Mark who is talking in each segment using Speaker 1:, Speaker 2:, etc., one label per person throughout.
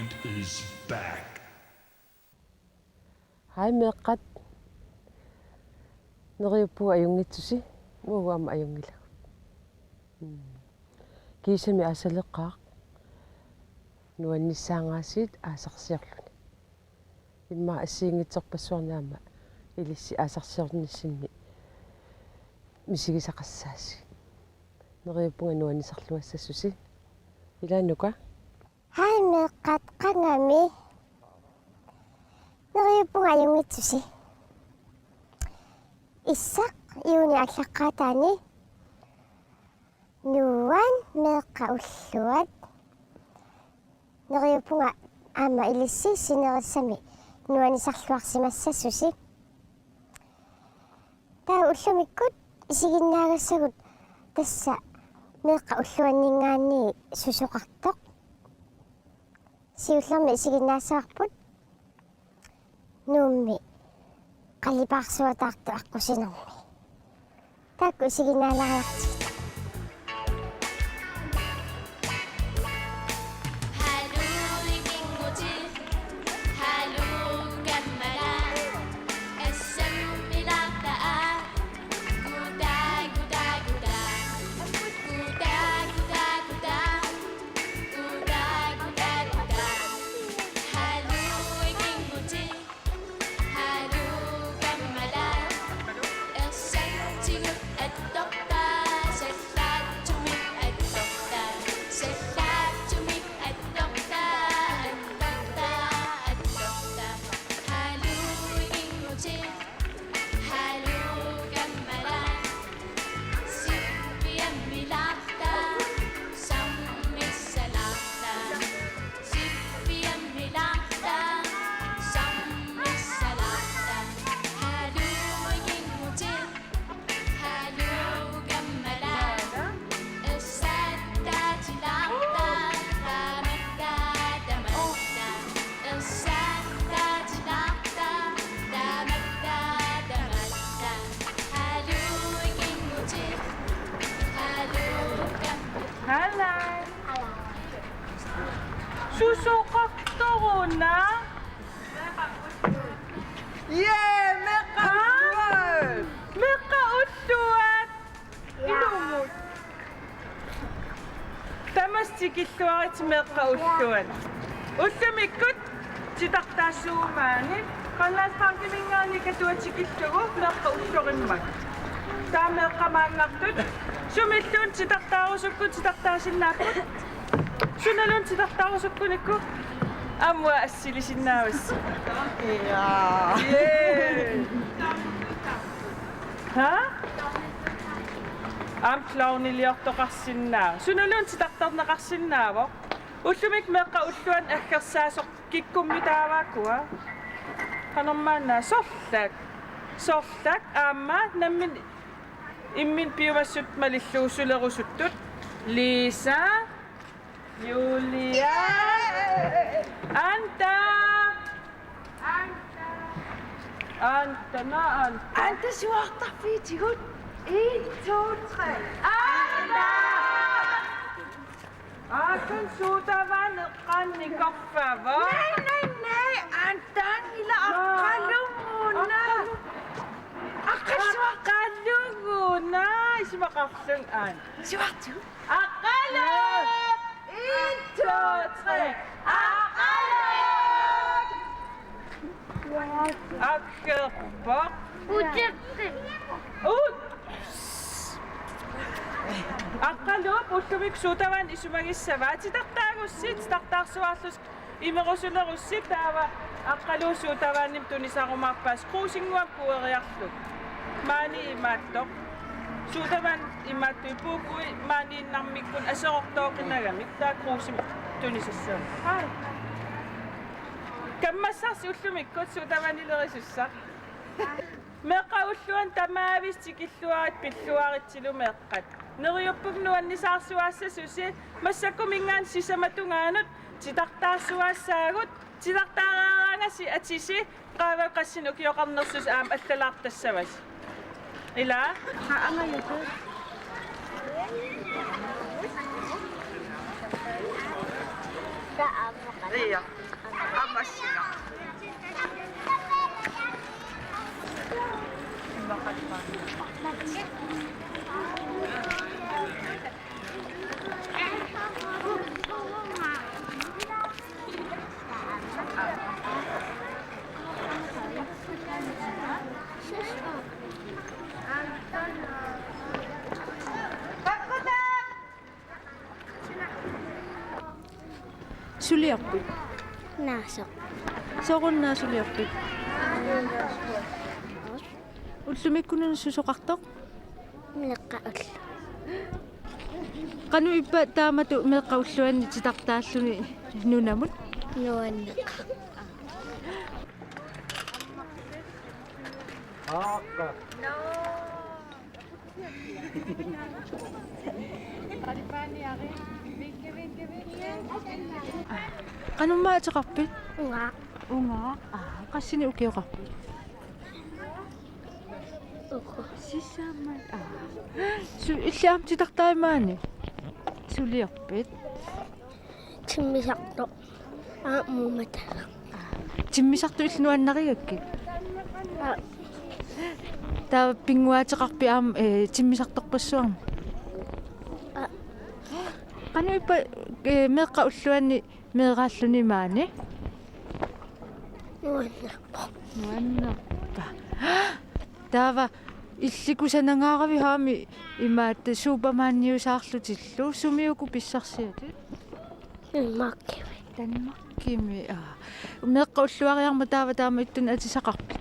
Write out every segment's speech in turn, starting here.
Speaker 1: plant is back.
Speaker 2: Hai meqqat neriuppu ajungitsusi muuama ajungila kiisami asaleqqaaq nuannissaangaasit aasarsiorluni imma assiingitsorpassuarnaama ilissi aasarsiornissinni misigisaqassaasi neriuppunga nuannisarluassassusi ilanuka
Speaker 3: Hai meqqat qangami neriuppunga ajungitsusi issaq iuni allaqqaataani nuan meqqa ulluat neriuppunga aama ilissi sinerissami nuanisarluarsimassassusi taa ullumikkut isiginnaagasagut tassa meqqa ulluanningaanni susuqartoq siullermi isiginnaassaqarput nuummi qallipaarsuataartu aqqusинерми taakku isiginnaalaariartik
Speaker 4: 수소각도구나. 예, 메까 우뚜앗. 메까 우뚜앗. 이놈의. 담아스티기뚜앗 메까 우뚜앗. 우뚜미끝 지닥다수만이 건나스 방기민가니 개뚜아치기뚜고 메까 우뚜간만. 다 메까 만낙듯 수미뚜 지닥다우스쿠 지닥다신나끝. Sunalun tidaqtarusukkuniku amwa assilisinnaavas. Yeah. Ha? Am clowniliortoqarsinnaa. Sunalun tidaqtarnaqarsinnaavo. Ullumik meqqa ulluan aggersaasoq kikkummitaavaakkuha. Qanormaanna sorlak. Sorlak aamma nammin immin piumassut malilluusulerusuttut. Lisa Julia, Anta, Anta suarta fiitigud. 1, 2, 3. Anta! Akan suutavan eqqanni korfava. Nej, Anta ila aqqalunguna. Aqqalunguna. Ismaqarlung aan. Suartu. Aqqalung! 1, 2, 3. Akkerbak. Akkalup ullumik suutavan isumagissava tidaqtaagussit tidaqtaarsuarlus imerusulerussit taava akkaluu suutavannim tunisarumarpaas quusinguam pueriarluk maani imaattoq suutavan imaattu puukui maaniinnarmikkun aseqortooqinagamik taa quusim tunisassaam hai kammassarsi ullumikkut suutavanilerisussaq meqqa ulluan tamaavis tikilluarit pilluaritsilu meqqat neriuppuk nuannisaarsuaassasusi massakkumingaan sisamatungaanut tidaqtaarsuaassaagut tidaqtaaraarangasi atisi qaavaqassinuk yoqarnersus aam allalaartassavas ila angayatu Iya. Apa sih?
Speaker 1: Suliaqpit.
Speaker 3: Naasaq.
Speaker 1: Soqunna suliaqpit. Ullumikkunun susoqartoq.
Speaker 3: Meqqa'ull.
Speaker 1: Qanu ippa taamatu meqqaulluanni titaqtaalluni nunamut.
Speaker 3: Nuanneq.
Speaker 1: Qanu maataqarpit.
Speaker 3: Unga.
Speaker 1: Unga. Qassini ukiuqarpit.
Speaker 3: Uku.
Speaker 1: Sissaammat. Su illaam titaqtaimaani. Suliaqpit.
Speaker 3: Timmisaqto. Muumata.
Speaker 1: Timmisartu illuannarigakkit. Taa pinguaataqarpi timmisartorpassuarma. Qanu ippa meqqaulluanni meeraalluni maani.
Speaker 3: Nuanneqpo.
Speaker 1: Nuannerpa. Taava illikusanangaaravi haami imaatta Superman-niusaarlutillu sumiuku pissarsiati.
Speaker 3: Makkivi.
Speaker 1: Tanmakkimi meqqaulluariarma taava taama ittun atisaqarpi.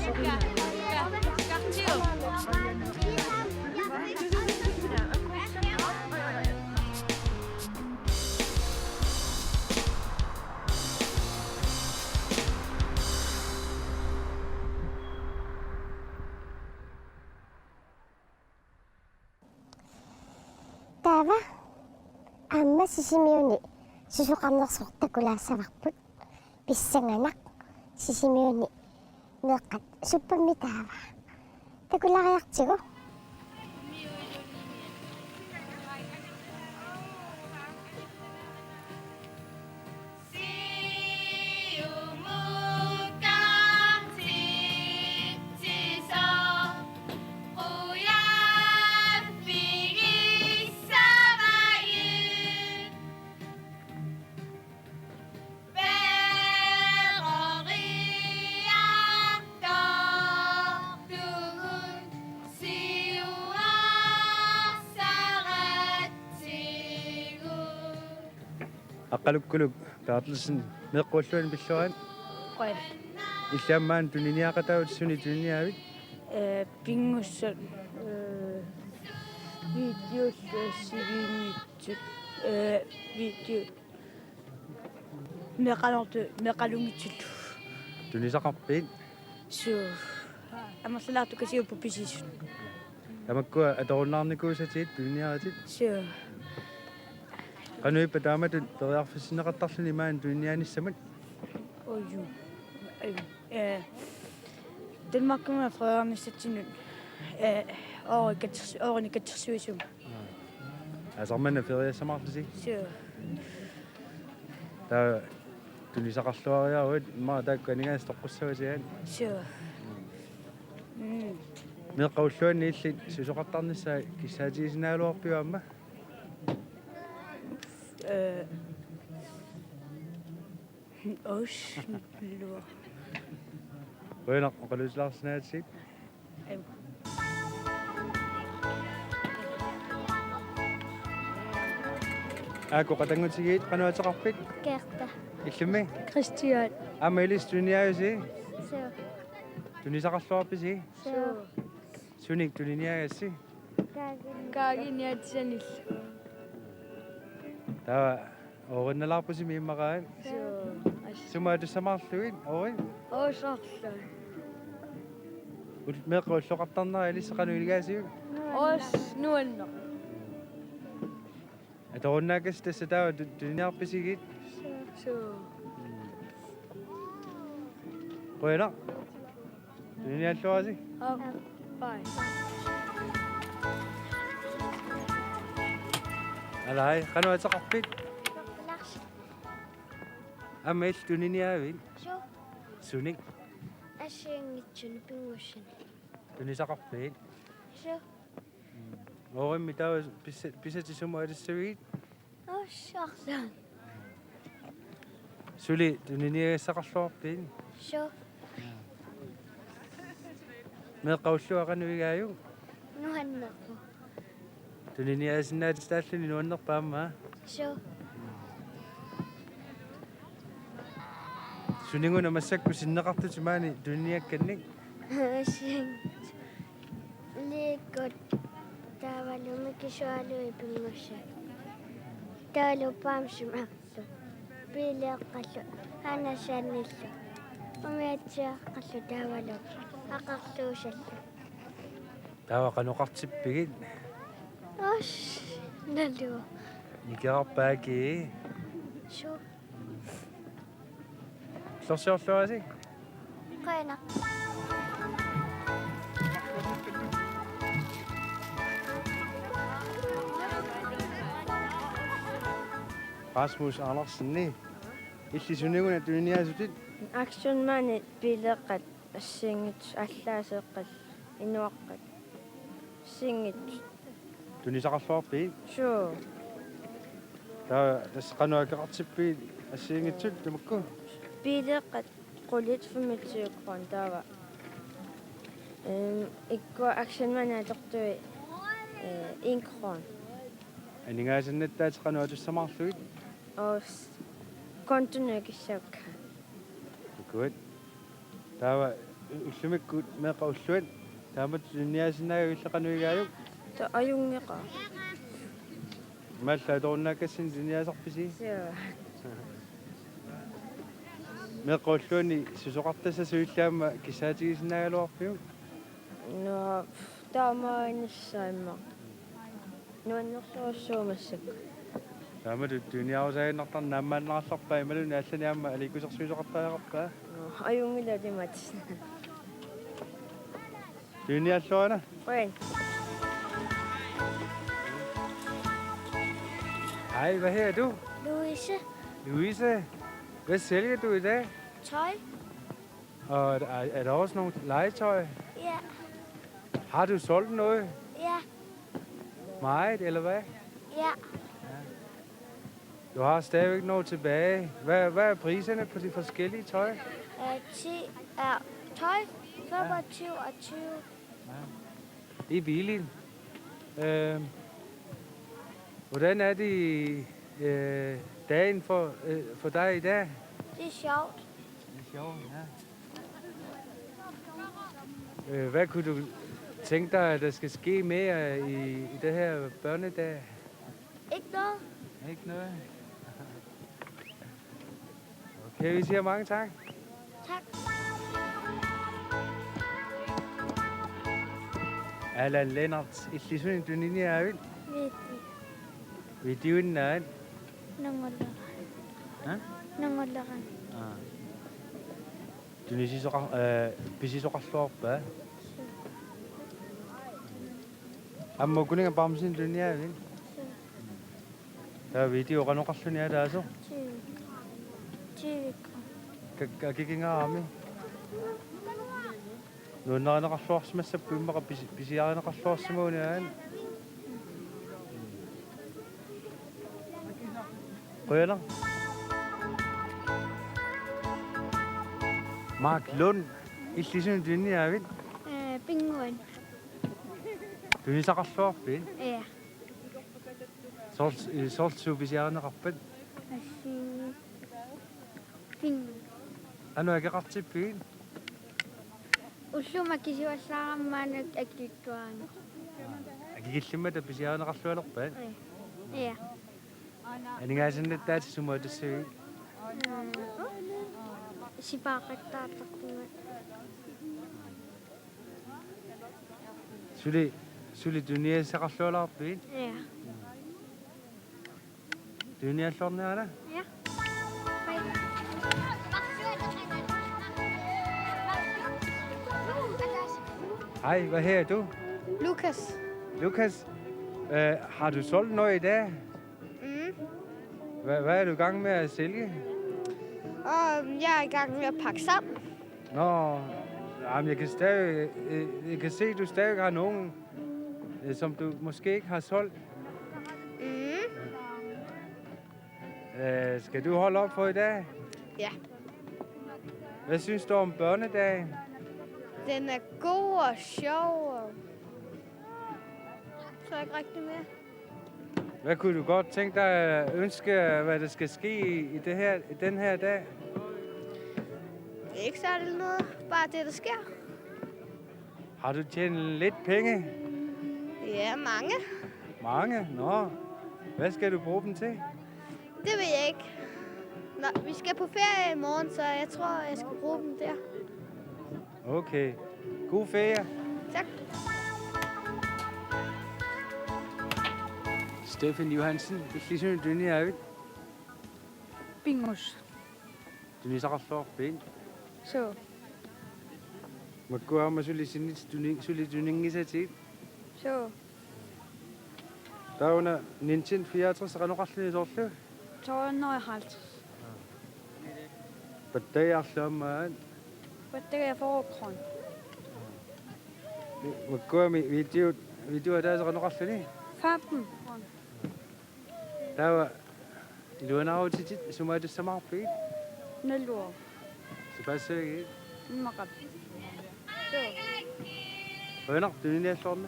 Speaker 5: Tukka
Speaker 3: таава аама сисимиуни сусоқарнерсортакулаассаварпут писсанганақ сисимиуни меэққат суппамми таава такулариартигу
Speaker 5: аққалуккулук таарлассин меққуллуан пиллуан
Speaker 1: Qal
Speaker 5: иллааммаан тунниақатаавут суни тунниаавит
Speaker 1: пингуссат видеоллассигиинниитсут видео меқалунгитсуллу
Speaker 5: тунисақарпиит
Speaker 1: суу амерлаарту касиуппу писисут
Speaker 5: тамаккуа аторуннаарникуусатиит тунниаратит
Speaker 1: суу
Speaker 5: qanуиппа тааматут периарфиссинеқартарлуни маан туннианиссамат
Speaker 1: ою Danmarkuma фреернissatsinут оорни катсерсуисум
Speaker 5: асармана фериассамаарлуси
Speaker 1: суу
Speaker 5: таа тунисақарлуариаруит маа таакканингаас тоққуссавасиаан
Speaker 1: суу
Speaker 5: меққауллуанни иллит сусоқартарниссаа киссаатигисинаалуарпиуамма
Speaker 1: ош луа
Speaker 5: Rønner og løslagssnadsigt. Ako katangutsigit qanuataqarpit
Speaker 3: керта
Speaker 5: иллуми
Speaker 1: Christian
Speaker 5: амелис туниааюси
Speaker 3: суу
Speaker 5: тунисақарлуарписи
Speaker 3: суу
Speaker 5: суник туниниагасси
Speaker 1: каагиниатсанил
Speaker 5: таа оринналаарпуси мииммараан
Speaker 1: суу
Speaker 5: сумаатуссамаарлугит ори
Speaker 1: оосарлаа
Speaker 5: меққуллоқартарнера алиссақануилигаасиу
Speaker 1: оос нуанна
Speaker 5: аторуннаакас тасса таа туниарписигит
Speaker 1: суу
Speaker 5: qoyna tunialluasi
Speaker 1: бай
Speaker 5: alai qanuataqarpit
Speaker 3: ларс
Speaker 5: амел tuniniaavit
Speaker 3: суу
Speaker 5: sunik
Speaker 3: ашиангитсуни пингуссани
Speaker 5: tunisaqarpit
Speaker 3: суу
Speaker 5: orimmi tava pisatisumu alissavigit
Speaker 3: оссарлаа
Speaker 5: suli tuniniagassaqarluarpit
Speaker 3: суу
Speaker 5: meqqaulluaqanuigaayu
Speaker 3: нуаннерпу
Speaker 5: tuniniaasinaatistaalluni nuannerpaamma
Speaker 3: суу
Speaker 5: suninguna massakku sinneqartutimaani tuniniakkannik
Speaker 3: ашиангит ликот тавалуми кисуалуи пингусса таалупаамсимарлу пилеэккаллу анасаанниллу умиатсиаққаллу тавалу ақарлуусаллу
Speaker 5: tava qanuqartippigit
Speaker 3: ос налуа
Speaker 5: nikerarpaaki
Speaker 3: суу
Speaker 5: llorsiorluasi
Speaker 3: қайна
Speaker 5: Rasmus Andersen illi suninguna tuniniaasutit
Speaker 1: акшунмани пилеққат ассингит аллаасеққат инуаққат сингит
Speaker 5: tunisaqarluarpit
Speaker 1: суу
Speaker 5: tava tasqanuakaqartippiit assiingitsut tamakku
Speaker 1: пилеққат qullit 25 kron taava ikku акшунмани алертуи 1 kron
Speaker 5: aningaasannataateqanuatussamarluit
Speaker 1: og kontonøkissaukka
Speaker 5: good tava ullumikkut meeqaulluat taamat tunniaasinnaaga illeqanuigaayu
Speaker 1: ta ajungeqa
Speaker 5: maalla atorunnaakassin tunniaasarpisi
Speaker 1: suu
Speaker 5: meeqaulluani susoqartassa suillaama kisaatigisinnaagaluarpiu
Speaker 1: no taamaanissaimma
Speaker 2: нуаннерсуассуумассак
Speaker 5: таамат туниаусаиннартар нааммааннералларпаа ималуни алланиамма аликусерсуисоқартаақарпаа
Speaker 2: аюнгилалимат
Speaker 5: туниаллуана
Speaker 2: Ой
Speaker 5: Hej, hvad her du?
Speaker 3: Louise.
Speaker 5: Louise, hvad sælger du i dag?
Speaker 3: Tøj.
Speaker 5: Og er der også nogle legetøj?
Speaker 3: Ja.
Speaker 5: Har du solgt noget?
Speaker 3: Ja.
Speaker 5: Meget, eller hvad?
Speaker 3: Ja.
Speaker 5: Du har stadigvæk noget tilbage. Hvad er priserne på de forskellige tøj?
Speaker 3: 10 er tøj. 25 og 20.
Speaker 5: Det er billigt. Hvordan er det dagen for dig i dag?
Speaker 3: Det er sjovt.
Speaker 5: Det er sjovt, ja. Hvad kunne du tænke dig, at der skal ske mere i det her børnedag?
Speaker 3: Ikke noget.
Speaker 5: Ikke noget? Okay, vi siger mange tak.
Speaker 3: Tak.
Speaker 5: Alan Lennart, illisunin tuniniaavil.
Speaker 3: Vidi.
Speaker 5: Vidiunnaan.
Speaker 3: Nangolleran.
Speaker 5: Ha?
Speaker 3: Nangolleran.
Speaker 5: Pisisoqarluarpaa. Amma kuninga parmsin tuniniaavil. Ta video qanoqarluni alaaso.
Speaker 3: 20 gram.
Speaker 5: Kakikingaami. Nuunnaranaqarluarsmassappu immaqa pisiarinaqarluarsimuuniaan. Røller. Mark Lund. Illisunin tuniniaavil.
Speaker 3: Penguin.
Speaker 5: Tunisaqarluarpin.
Speaker 3: Ja.
Speaker 5: Sortsu pisiarinaqarpat.
Speaker 3: Penguin.
Speaker 5: Anu ageqartippiin.
Speaker 3: Ulluma kisiwassaarammaanak akittuaanu.
Speaker 5: Agigillimata pisiarinaqarlualerpaan.
Speaker 3: Ja.
Speaker 5: Aningaasinnat sumuatassui.
Speaker 3: Sipaaqattaartartumat.
Speaker 5: Suli tuniassaqarlualarpin.
Speaker 3: Ja.
Speaker 5: Tuniallorniara.
Speaker 3: Ja. Hej.
Speaker 5: Hej, hvad her du?
Speaker 3: Lukas.
Speaker 5: Lukas, har du solgt noget i dag? Hvad er du i gang med at sælge?
Speaker 3: Jeg er i gang med at pakke sammen.
Speaker 5: Nå, jamen jeg kan se, at du stadig har nogen, som du måske ikke har solgt. Skal du holde op for i dag?
Speaker 3: Ja.
Speaker 5: Hvad synes du om børnedagen?
Speaker 3: Den er god og sjov. Så er jeg ikke rigtig mere.
Speaker 5: Hvad kunne du godt tænke dig at ønske, hvad der skal ske i den her dag?
Speaker 3: Ikke særlig noget. Bare det, der sker.
Speaker 5: Har du tjent lidt penge?
Speaker 3: Ja, mange.
Speaker 5: Mange? Nå. Hvad skal du bruge dem til?
Speaker 3: Det ved jeg ikke. Nå, vi skal på ferie i morgen, så jeg tror, jeg skal bruge dem der.
Speaker 5: Okay. God ferie.
Speaker 3: Tak.
Speaker 5: Stefan Johansen, illisunin tuniniaavil.
Speaker 1: Pingus.
Speaker 5: Tunisaqarluarpin.
Speaker 1: So.
Speaker 5: Makkuaama suli tuningisatit.
Speaker 1: So.
Speaker 5: Tauna Nintendo 64 qanoqarluni soorlu.
Speaker 1: Tornøjhalt.
Speaker 5: Pattajarluammaan.
Speaker 1: Hvad det er for kron?
Speaker 5: Makkuami video taasa qanoqarluni.
Speaker 1: 15 kron.
Speaker 5: Tawa iluanaarutit sumaatussamaarpit.
Speaker 1: 0 år.
Speaker 5: Sipassuagi.
Speaker 1: Maqab. So.
Speaker 5: Rønner tuniniallorna.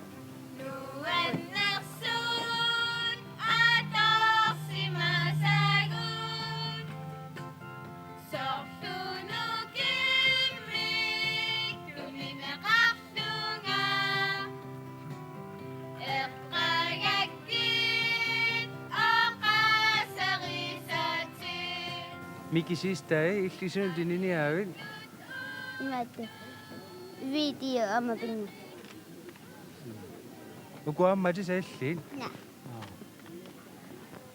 Speaker 5: Miki sidste dag, illisunin tuniniaavil.
Speaker 3: Mate. Video om at binge.
Speaker 5: Ukuammati saallin.
Speaker 3: Ja.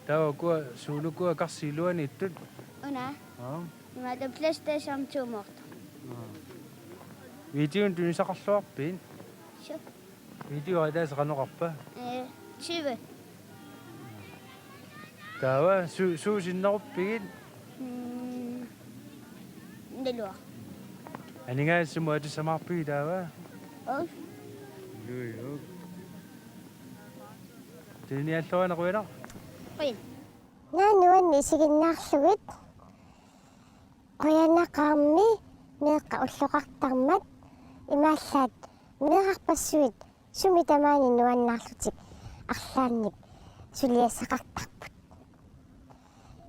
Speaker 5: Tawa kua sulu kua karsiluan ittut.
Speaker 3: Una.
Speaker 5: Ja.
Speaker 3: Det PlayStation 2 morta.
Speaker 5: Videoen tunisaqarluarpiin.
Speaker 3: Sure.
Speaker 5: Video ataasaqanoqarpa.
Speaker 3: 20.
Speaker 5: Tawa suusinneruppigit.
Speaker 3: Ndelua.
Speaker 5: Aningaassumu atusamarpigi tawa.
Speaker 3: Oi.
Speaker 5: Tinialluanaruina.
Speaker 3: Qin.
Speaker 6: Naanuan isiginnaarlugit qoyanaqaarmi meeqa ulluqartarmat imaallaat meeqarpassuit sumi tamaani nuannaarlutik арлаанник сулиассақартарпут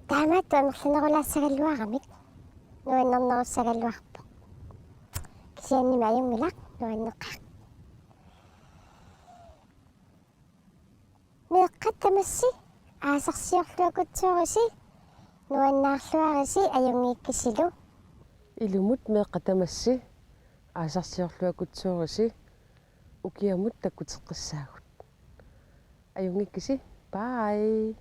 Speaker 6: таамаатту амерланерулаассагаллуарамик нуаннернеруссагаллуарпо кисианнима аюнгилақ нуаннеққақ meeqqattamасси аасарсиорлуакутсууриси нуаннаарлуариси аюнгииккисилу
Speaker 7: илумут меэкъатамасси аасарсиорлуакутсууриси укиамут таккутеққиссаагут аюнгиккиси бай